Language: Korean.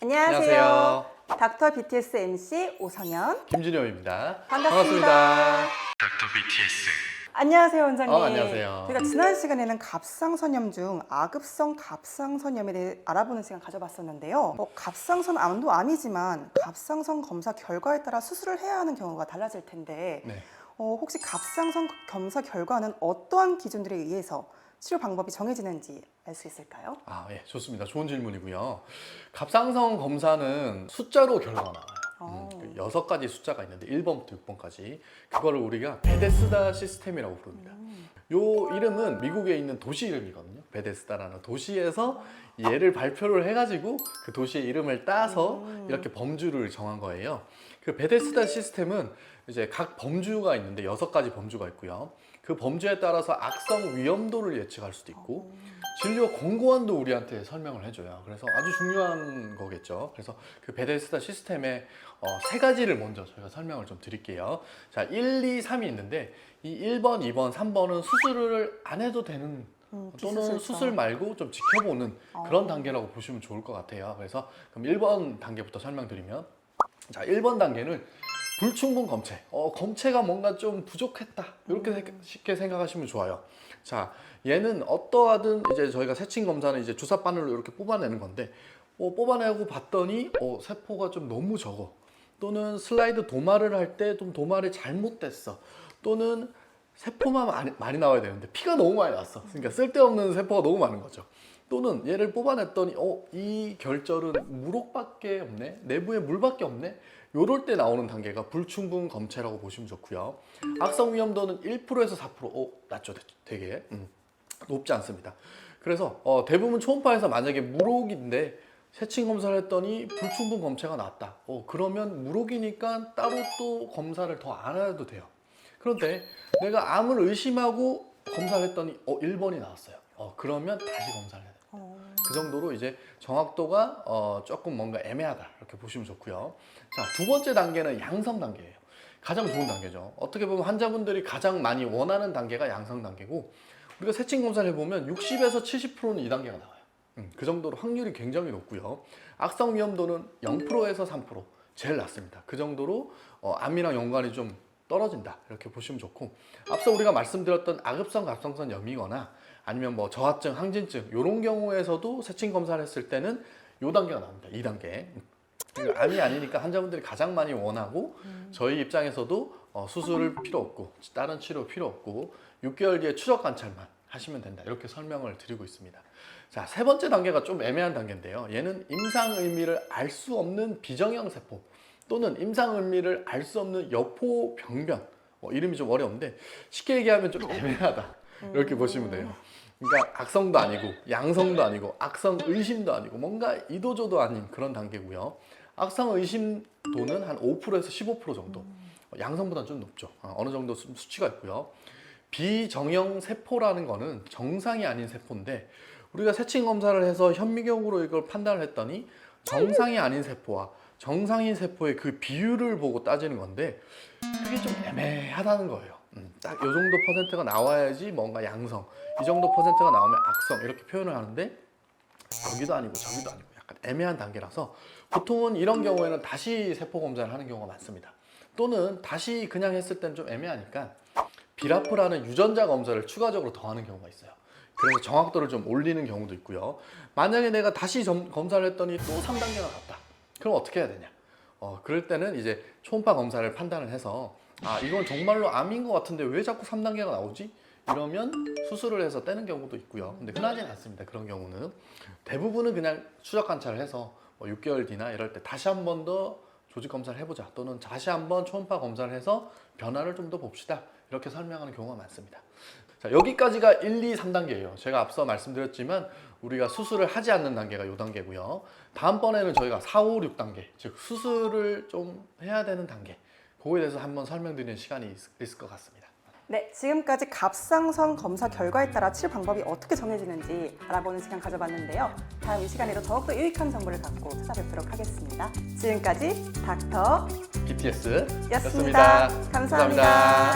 안녕하세요. 닥터 BTS MC 오성현, 김준효입니다. 반갑습니다. 닥터 BTS. 안녕하세요, 원장님. 안녕하세요. 저희가 지난 시간에는 갑상선염 중 아급성 갑상선염에 대해 알아보는 시간 가져봤었는데요. 갑상선암도 암이지만 갑상선 검사 결과에 따라 수술을 해야 하는 경우가 달라질 텐데 네. 혹시 갑상선 검사 결과는 어떠한 기준들에 의해서 치료 방법이 정해지는지 알 수 있을까요? 예, 좋습니다. 좋은 질문이고요. 갑상선 검사는 숫자로 결과가 나와요. 6가지 숫자가 있는데 1번부터 6번까지 그거를 우리가 베데스다 시스템이라고 부릅니다. 요 이름은 미국에 있는 도시 이름이거든요. 베데스다라는 도시에서 얘를 발표를 해가지고 그 도시의 이름을 따서 이렇게 범주를 정한 거예요. 그 베데스다 시스템은 이제 각 범주가 있는데 6가지 범주가 있고요. 그 범주에 따라서 악성 위험도를 예측할 수도 있고 진료 권고안도 우리한테 설명을 해줘요. 그래서 아주 중요한 거겠죠. 그래서 그 베데스다 시스템의 3가지를 먼저 저희가 설명을 좀 드릴게요. 자, 1, 2, 3이 있는데 이 1번, 2번, 3번은 수술을 안 해도 되는 또는 수술 말고 좀 지켜보는 그런 단계라고 보시면 좋을 것 같아요. 그래서 그럼 1번 단계부터 설명드리면, 자, 1번 단계는 불충분 검체. 검체가 뭔가 좀 부족했다. 이렇게 쉽게 생각하시면 좋아요. 자, 얘는 어떠하든 이제 저희가 세친 검사는 이제 주사 바늘로 이렇게 뽑아내는 건데, 뽑아내고 봤더니 세포가 좀 너무 적어. 또는 슬라이드 도마를 할 때 좀 도마를 잘못됐어. 또는 세포만 많이 나와야 되는데 피가 너무 많이 났어. 그러니까 쓸데없는 세포가 너무 많은 거죠. 또는 얘를 뽑아냈더니 이 결절은 물혹밖에 없네, 내부에 물밖에 없네. 요럴 때 나오는 단계가 불충분 검체라고 보시면 좋고요. 악성 위험도는 1%에서 4%. 낮죠, 되게 높지 않습니다. 그래서 대부분 초음파에서 만약에 물혹인데 세친 검사를 했더니 불충분 검체가 나왔다. 그러면 물혹이니까 따로 또 검사를 더 안 해도 돼요. 그런데 내가 암을 의심하고 검사를 했더니 1번이 나왔어요. 그러면 다시 검사를 해야 돼요. 그 정도로 이제 정확도가 조금 뭔가 애매하다 이렇게 보시면 좋고요. 자, 2번째 단계는 양성 단계예요. 가장 좋은 단계죠. 어떻게 보면 환자분들이 가장 많이 원하는 단계가 양성 단계고, 우리가 세친 검사를 해보면 60에서 70%는 이 단계가 나와요. 그 정도로 확률이 굉장히 높고요. 악성 위험도는 0%에서 3% 제일 낮습니다. 그 정도로 암이랑 연관이 좀 떨어진다 이렇게 보시면 좋고, 앞서 우리가 말씀드렸던 아급성 갑상선염이거나 아니면 뭐 저하증, 항진증 이런 경우에서도 세친 검사를 했을 때는 이 단계가 나옵니다. 2단계. 암이 아니니까 환자분들이 가장 많이 원하고 저희 입장에서도 수술 필요 없고 다른 치료 필요 없고 6개월 뒤에 추적 관찰만 하시면 된다 이렇게 설명을 드리고 있습니다. 자, 3번째 단계가 좀 애매한 단계인데요. 얘는 임상 의미를 알 수 없는 비정형 세포 또는 임상 의미를 알 수 없는 여포 병변, 이름이 좀 어려운데 쉽게 얘기하면 좀 애매하다 이렇게 보시면 돼요. 그러니까 악성도 아니고 양성도 아니고 악성 의심도 아니고 뭔가 이도저도 아닌 그런 단계고요. 악성 의심도는 한 5%에서 15% 정도, 양성보다는 좀 높죠. 어느 정도 수치가 있고요. 비정형 세포라는 거는 정상이 아닌 세포인데 우리가 세친 검사를 해서 현미경으로 이걸 판단을 했더니 정상이 아닌 세포와 정상인 세포의 그 비율을 보고 따지는 건데 그게 좀 애매하다는 거예요. 딱 이 정도 퍼센트가 나와야지 뭔가 양성, 이 정도 퍼센트가 나오면 악성 이렇게 표현을 하는데 여기도 아니고 저기도 아니고 약간 애매한 단계라서 보통은 이런 경우에는 다시 세포 검사를 하는 경우가 많습니다. 또는 다시 그냥 했을 때는 좀 애매하니까 비라프라는 유전자 검사를 추가적으로 더 하는 경우가 있어요. 그래서 정확도를 좀 올리는 경우도 있고요. 만약에 내가 다시 검사를 했더니 또 3단계가 갔다. 그럼 어떻게 해야 되냐? 그럴 때는 이제 초음파 검사를 판단을 해서 이건 정말로 암인 것 같은데 왜 자꾸 3단계가 나오지? 이러면 수술을 해서 떼는 경우도 있고요. 근데 흔하지는 않습니다. 그런 경우는 대부분은 그냥 추적 관찰을 해서 6개월 뒤나 이럴 때 다시 한 번 더 조직 검사를 해보자, 또는 다시 한번 초음파 검사를 해서 변화를 좀 더 봅시다 이렇게 설명하는 경우가 많습니다. 자, 여기까지가 1, 2, 3단계예요. 제가 앞서 말씀드렸지만 우리가 수술을 하지 않는 단계가 이 단계고요. 다음번에는 저희가 4, 5, 6단계, 즉 수술을 좀 해야 되는 단계, 그거에 대해서 한번 설명드리는 시간이 있을 것 같습니다. 네, 지금까지 갑상선 검사 결과에 따라 치료 방법이 어떻게 정해지는지 알아보는 시간 가져봤는데요. 다음 이 시간에도 더욱더 유익한 정보를 갖고 찾아뵙도록 하겠습니다. 지금까지 닥터 BTS 였습니다. 감사합니다.